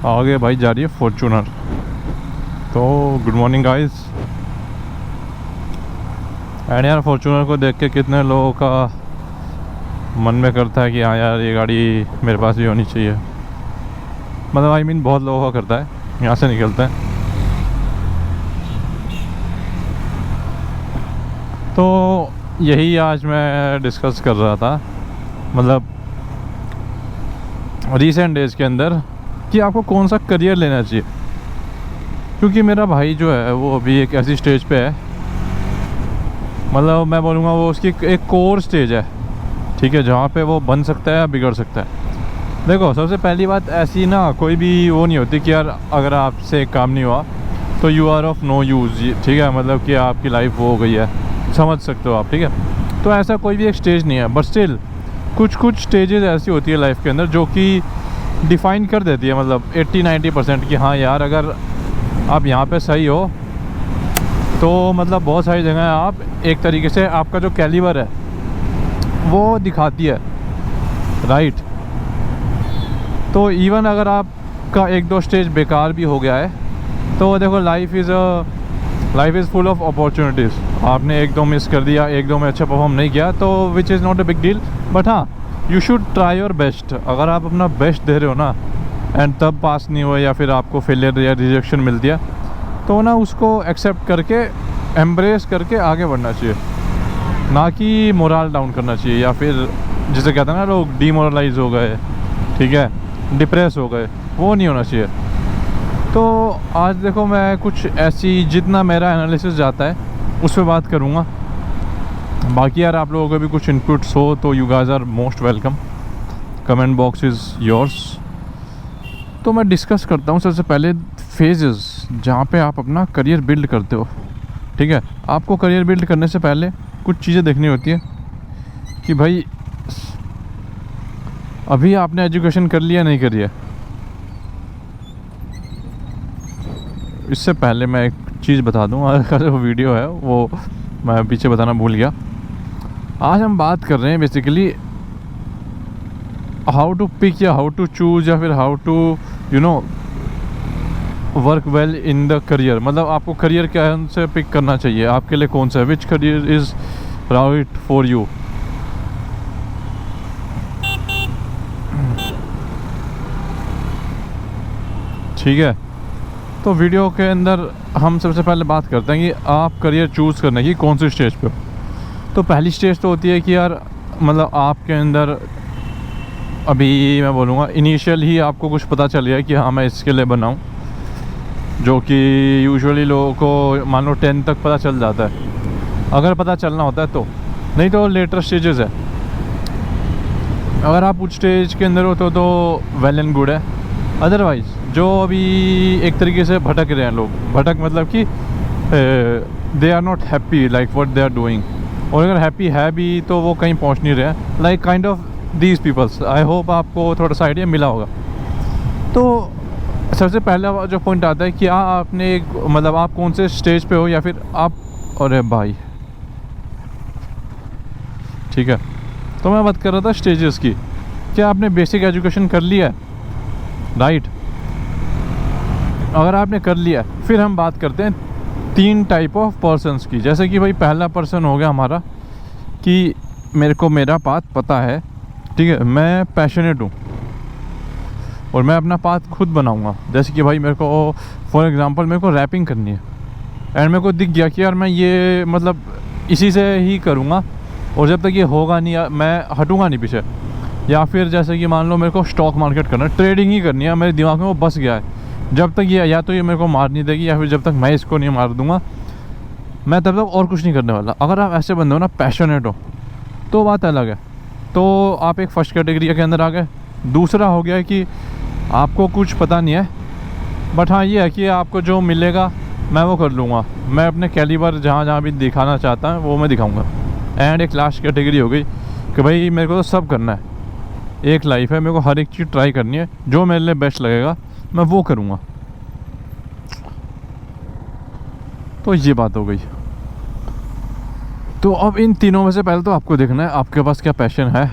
आगे भाई जा रही है फॉर्च्यूनर। तो गुड मॉर्निंग गाइस। एंड यार फॉर्च्यूनर को देख के कितने लोगों का मन में करता है कि हाँ यार ये गाड़ी मेरे पास भी होनी चाहिए। मतलब आई मीन बहुत लोगों का करता है, यहाँ से निकलते हैं। तो यही आज मैं डिस्कस कर रहा था, मतलब रिसेंट डेज के अंदर, कि आपको कौन सा करियर लेना चाहिए। क्योंकि मेरा भाई जो है वो अभी एक ऐसी स्टेज पे है, मतलब मैं बोलूँगा वो उसकी एक कोर स्टेज है, ठीक है, जहाँ पे वो बन सकता है या बिगड़ सकता है। देखो सबसे पहली बात ऐसी ना कोई भी वो नहीं होती कि यार अगर आपसे काम नहीं हुआ तो you are of no use, ठीक है, मतलब कि आपकी लाइफ वो हो गई है, समझ सकते हो आप, ठीक है। तो ऐसा कोई भी एक स्टेज नहीं है, बट स्टिल कुछ स्टेजेस ऐसी होती है लाइफ के अंदर जो कि डिफ़ाइन कर देती है, मतलब 80-90% कि हाँ यार अगर आप यहाँ पे सही हो तो मतलब बहुत सारी जगह आप एक तरीके से आपका जो कैलिबर है वो दिखाती है, राइट। तो इवन अगर आपका एक दो स्टेज बेकार भी हो गया है तो देखो life is full of opportunities. आपने एक दो मिस कर दिया, एक दो में अच्छा परफॉर्म नहीं किया तो which is not a big deal, but हाँ you should try your best. अगर आप अपना बेस्ट दे रहे हो ना एंड तब पास नहीं हुआ या फिर आपको फेलियर या रिजेक्शन मिल दिया तो ना उसको एक्सेप्ट करके एम्ब्रेस करके आगे बढ़ना चाहिए, ना कि मोरल डाउन करना चाहिए या फिर जिसे कहते हैं ना लोग डीमोरलाइज हो गए, ठीक है, डिप्रेस हो गए, वो नहीं होना चाहिए। तो आज देखो मैं कुछ ऐसी जितना मेरा एनालिसिस जाता है उस पर बात करूँगा। बाकी यार आप लोगों को भी कुछ इनपुट्स हो तो you guys are most welcome, comment box is yours. तो मैं डिस्कस करता हूँ सबसे पहले फेजेस जहाँ पे आप अपना करियर बिल्ड करते हो, ठीक है। आपको करियर बिल्ड करने से पहले कुछ चीज़ें देखनी होती है कि भाई अभी आपने एजुकेशन कर लिया नहीं करी है। इससे पहले मैं एक चीज़ बता दूँ, आज का जो वीडियो है वो मैं पीछे बताना भूल गया। आज हम बात कर रहे हैं बेसिकली हाउ टू पिक या हाउ टू चूज़ या फिर how to you know work well in the career. मतलब आपको करियर कौन से पिक करना चाहिए, आपके लिए कौन सा है, which career is right for you. ठीक है, तो वीडियो के अंदर हम सबसे पहले बात करते हैं कि आप करियर चूज़ करने की कौन सी स्टेज पे हो। तो पहली स्टेज तो होती है कि यार मतलब आपके अंदर अभी मैं बोलूँगा इनिशियल ही आपको कुछ पता चल गया है कि हाँ मैं इसके लिए बना हूँ, जो कि यूजुअली लोगों को मान लो 10 तक पता चल जाता है, अगर पता चलना होता है तो, नहीं तो लेटर स्टेजेस है। अगर आप उस स्टेज के अंदर हो तो वेल एंड गुड है। अदरवाइज़ जो अभी एक तरीके से भटक रहे हैं लोग, भटक मतलब कि they are not happy like what they are doing, और अगर हैप्पी है भी तो वो कहीं पहुंच नहीं रहे हैं, like kind of these peoples. I hope आपको थोड़ा सा आइडिया मिला होगा। तो सबसे पहला जो पॉइंट आता है कि आपने एक मतलब आप कौन से स्टेज पे हो या फिर आप, अरे भाई ठीक है। तो मैं बात कर रहा था स्टेजेस की, क्या आपने बेसिक एजुकेशन कर लिया है, राइट। अगर आपने कर लिया फिर हम बात करते हैं 3 टाइप ऑफ पर्सन्स की। जैसे कि भाई पहला पर्सन हो गया हमारा कि मेरे को मेरा पाथ पता है, ठीक है, मैं पैशनेट हूँ और मैं अपना पाथ खुद बनाऊंगा। जैसे कि भाई मेरे को फॉर एग्जांपल मेरे को रैपिंग करनी है एंड मेरे को दिख गया कि यार मैं ये मतलब इसी से ही करूँगा और जब तक ये होगा नहीं मैं हटूँगा नहीं पीछे। या फिर जैसे कि मान लो मेरे को स्टॉक मार्केट करना है, ट्रेडिंग ही करनी है, मेरे दिमाग में वो बस गया है, जब तक ये या तो ये मेरे को मार नहीं देगी या फिर जब तक मैं इसको नहीं मार दूँगा मैं तब तक और कुछ नहीं करने वाला। अगर आप ऐसे बंदे हो ना, पैशनेट हो, तो बात अलग है, तो आप एक फ़र्स्ट कैटेगरी के अंदर आ गए। दूसरा हो गया कि आपको कुछ पता नहीं है, बट हाँ ये है कि आपको जो मिलेगा मैं वो कर लूँगा, मैं अपने कैलिबर जहाँ जहाँ भी दिखाना चाहता हूँ वो मैं दिखाऊँगा। एंड एक लास्ट कैटेगरी हो गई कि भाई मेरे को तो सब करना है, एक लाइफ है, मेरे को हर एक चीज़ ट्राई करनी है, जो मेरे लिए बेस्ट लगेगा मैं वो करूँगा। तो ये बात हो गई। तो अब इन तीनों में से पहले तो आपको देखना है आपके पास क्या पैशन है।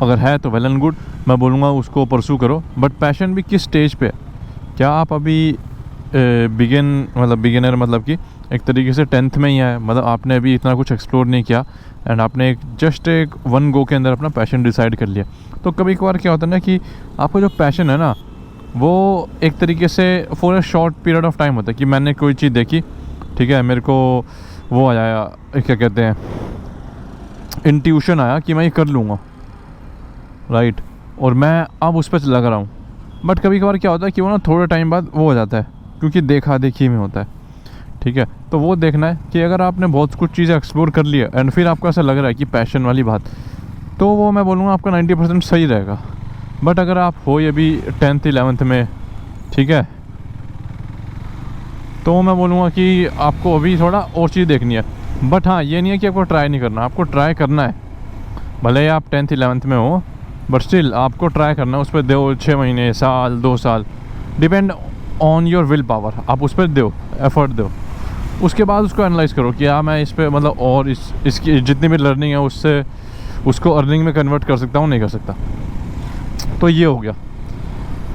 अगर है तो वेल एंड गुड, मैं बोलूँगा उसको परसू करो, बट पैशन भी किस स्टेज पे है। क्या आप अभी बिगिनर मतलब कि एक तरीके से 10th में ही है, मतलब आपने अभी इतना कुछ एक्सप्लोर नहीं किया एंड आपने एक वन गो के अंदर अपना पैशन डिसाइड कर लिया। तो कभी कभार क्या होता है ना कि आपका जो पैशन है ना वो एक तरीके से for a short period of time होता है कि मैंने कोई चीज़ देखी, ठीक है, मेरे को वो आया, क्या कहते हैं, इंट्यूशन आया कि मैं ये कर लूँगा, राइट, और मैं अब उस पर लग रहा हूँ। बट कभी कभार क्या होता है कि वो ना थोड़े टाइम बाद वो हो जाता है, क्योंकि देखा देखी में होता है, ठीक है। तो वो देखना है कि अगर आपने बहुत कुछ चीज़ें एक्सप्लोर कर लिया एंड फिर आपको ऐसा लग रहा है कि पैशन वाली बात, तो वो मैं बोलूँगा आपका 90% सही रहेगा। बट अगर आप हो ये भी 10th 11th में, ठीक है, तो मैं बोलूँगा कि आपको अभी थोड़ा और चीज़ देखनी है। बट हाँ, ये नहीं है कि आपको ट्राई नहीं करना, आपको ट्राई करना है। भले ही आप 10th 11th में हो, बट स्टिल आपको ट्राई करना है, उस पर दो 6 महीने, साल, 2 साल, depend on your will power. आप उस पर दो, एफर्ट दो, उसके बाद उसको एनालाइज़ करो कि हाँ मैं इस पर मतलब और इसकी जितनी भी लर्निंग है उससे उसको अर्निंग में कन्वर्ट कर सकता हूँ, नहीं कर सकता। तो ये हो गया।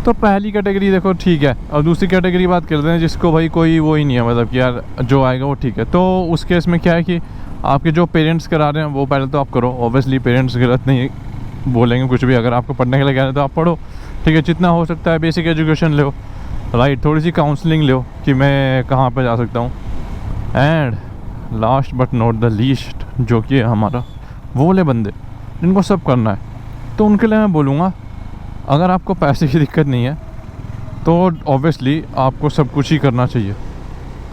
तो पहली कैटेगरी देखो, ठीक है। और दूसरी कैटेगरी बात करते हैं जिसको भाई कोई वो ही नहीं है, मतलब कि यार जो आएगा वो ठीक है। तो उस केस में क्या है कि आपके जो पेरेंट्स करा रहे हैं वो पहले तो आप करो। ऑब्वियसली पेरेंट्स गलत नहीं बोलेंगे कुछ भी, अगर आपको पढ़ने के लिए कह रहे हैं तो आप पढ़ो, ठीक है, जितना हो सकता है बेसिक एजुकेशन लो, राइट, थोड़ी सी काउंसलिंग लो कि मैं कहाँ पे जा सकता हूँ। And last but not the least, जो कि हमारा वो वाले बंदे जिनको सब करना है, तो उनके लिए मैं बोलूँगा अगर आपको पैसे की दिक्कत नहीं है तो ऑब्वियसली आपको सब कुछ ही करना चाहिए।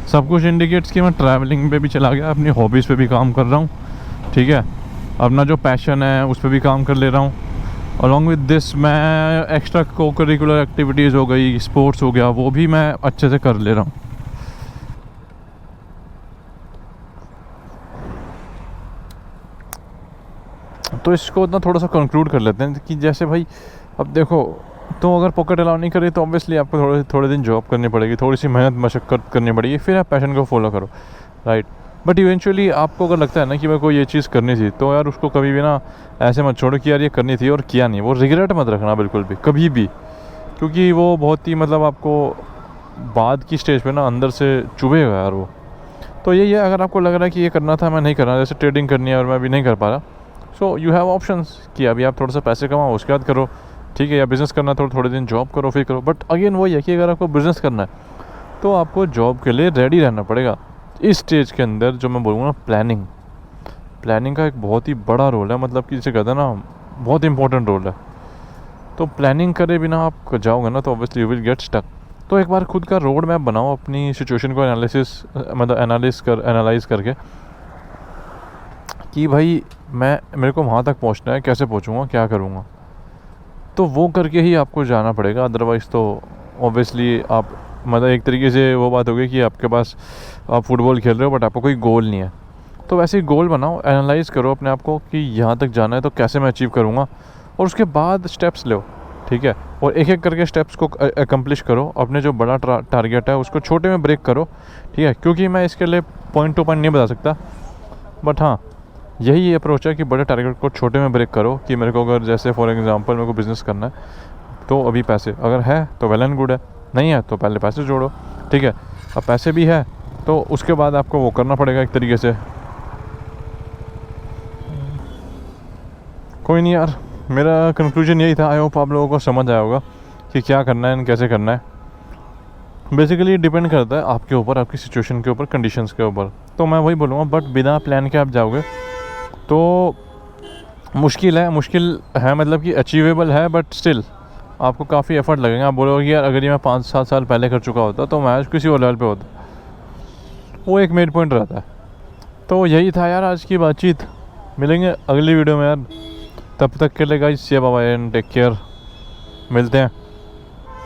सब कुछ इंडिकेट्स कि मैं ट्रैवलिंग पे भी चला गया, अपनी हॉबीज़ पे भी काम कर रहा हूँ, ठीक है, अपना जो पैशन है उस पर भी काम कर ले रहा हूँ। अलॉन्ग विद दिस मैं एक्स्ट्रा को करिकुलर एक्टिविटीज़ हो गई, स्पोर्ट्स हो गया, वो भी मैं अच्छे से कर ले रहा हूँ। तो इसको ना थोड़ा सा कंक्लूड कर लेते हैं कि जैसे भाई अब देखो, तो अगर पॉकेट अलाउ नहीं करे तो ऑब्वियसली आपको थोड़े दिन जॉब करनी पड़ेगी, थोड़ी सी मेहनत मशक्क़त करनी पड़ेगी, फिर आप पैशन को फॉलो करो, राइट। बट इवेंचुअली आपको अगर लगता है ना कि मेरे को ये चीज़ करनी थी, तो यार उसको कभी भी ना ऐसे मत छोड़ो कि यार ये करनी थी और किया नहीं। वो रिग्रेट मत रखना बिल्कुल भी, कभी भी, क्योंकि वो बहुत ही मतलब आपको बाद की स्टेज पे ना अंदर से चुभेगा यार वो। तो यही है, अगर आपको लग रहा है कि ये करना था मैं नहीं कर रहा, जैसे ट्रेडिंग करनी है और मैं अभी नहीं कर पा रहा, सो यू हैव ऑप्शंस कि अभी आप थोड़ा सा पैसे कमाओ उसके बाद करो, ठीक है, या बिज़नेस करना थोड़े दिन जॉब करो फिर करो। बट अगेन वही है कि अगर आपको बिज़नेस करना है तो आपको जॉब के लिए रेडी रहना पड़ेगा। इस स्टेज के अंदर जो मैं बोलूँगा ना, प्लानिंग का एक बहुत ही बड़ा रोल है, मतलब कि जिसे कहते हैं ना बहुत इंपॉर्टेंट रोल है। तो प्लानिंग करे बिना आप जाओगे ना तो obviously you will get stuck. तो एक बार खुद का रोड मैप बनाओ, अपनी सिचुएशन को एनालाइज करके कि भाई मेरे को वहाँ तक पहुँचना है, कैसे पहुँचूँगा, क्या करूँगा। तो वो करके ही आपको जाना पड़ेगा, अदरवाइज़ तो ऑब्वियसली आप मतलब एक तरीके से वो बात होगी कि आपके पास आप फुटबॉल खेल रहे हो बट आपको कोई गोल नहीं है। तो वैसे ही गोल बनाओ, एनालाइज़ करो अपने आप को कि यहाँ तक जाना है तो कैसे मैं अचीव करूँगा, और उसके बाद स्टेप्स लो, ठीक है, और एक एक करके स्टेप्स को अकम्प्लिश करो। अपने जो बड़ा टारगेट है उसको छोटे में ब्रेक करो, ठीक है, क्योंकि मैं इसके लिए पॉइंट टू पॉइंट नहीं बता सकता, बट हाँ यही अप्रोच है कि बड़े टारगेट को छोटे में ब्रेक करो। कि मेरे को अगर जैसे फॉर एग्जांपल मेरे को बिज़नेस करना है तो अभी पैसे अगर है तो वेल एंड गुड है, नहीं है तो पहले पैसे जोड़ो, ठीक है। अब पैसे भी है तो उसके बाद आपको वो करना पड़ेगा एक तरीके से। कोई नहीं यार, मेरा कंक्लूजन यही था। आई होप आप लोगों को समझ आया होगा कि क्या करना है, कैसे करना है। बेसिकली डिपेंड करता है आपके ऊपर, आपकी सिचुएशन के ऊपर, कंडीशंस के ऊपर। तो मैं वही बोलूँगा, बट बिना प्लान के आप जाओगे तो मुश्किल है, मतलब कि अचीवेबल है, बट स्टिल आपको काफ़ी एफर्ट लगेगा। आप बोलोगे कि यार अगर ये मैं 5-7 साल पहले कर चुका होता तो मैं आज किसी और लेवल पे होता। वो एक मेन पॉइंट रहता है। तो यही था यार आज की बातचीत। मिलेंगे अगली वीडियो में यार, तब तक के लिए guys, bye bye and take care. मिलते हैं।